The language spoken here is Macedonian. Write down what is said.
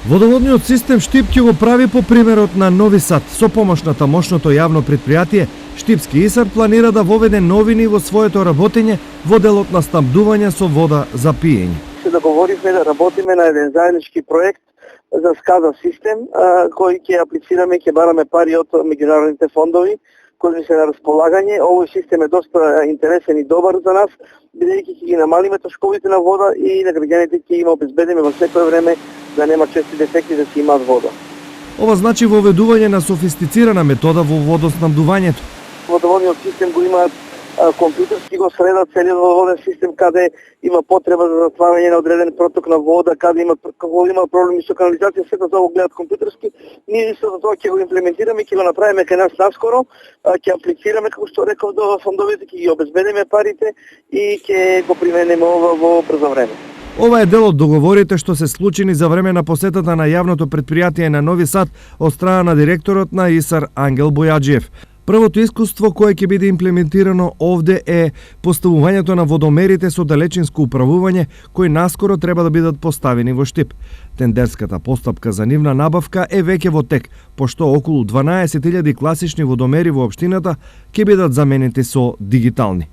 Водоводниот систем Штип ќе го прави по примерот на Нови Сад. Со помош на тамошното јавно предпријатие, Штипски ИСАР планира да воведе новини во своето работење во делот на снабдување со вода за пиење. Се договоривме да работиме на еден заеднички проект за SCADA систем, кој ќе аплицираме, ќе бараме пари од меѓународните фондови кои ни се на располагање. Овој систем е доста интересен и добар за нас, бидејќи ќе ги намалиме трошковите на вода и на граѓаните ќе има обезбедиме во секое време да нема чести дефекти да си имаат вода. Ова значи воведување на софистицирана метода во водоснабдувањето. Водоводниот систем го има компјутерски го среда целиот водоводен систем, каде има потреба за затварање на одреден проток на вода, каде има проблеми со канализација, сето тоа го гледат компјутерски. Ние исто тоа ќе го имплементираме, ќе го направиме кај нас наскоро, ќе аплицираме, како што реков, до фондовите, ќе ги обезбедиме парите и ќе го применеме ова во брзо време. Ова е дел од договорите што се случени за време на посетата на јавното предпријатие на Нови Сад од страна на директорот на ИСАР Ангел Бојаджиев. Првото искуство кое ќе биде имплементирано овде е поставувањето на водомерите со далечинско управување кои наскоро треба да бидат поставени во Штип. Тендерската постапка за нивна набавка е веќе во тек, пошто околу 12.000 класични водомери во општината ќе бидат заменети со дигитални.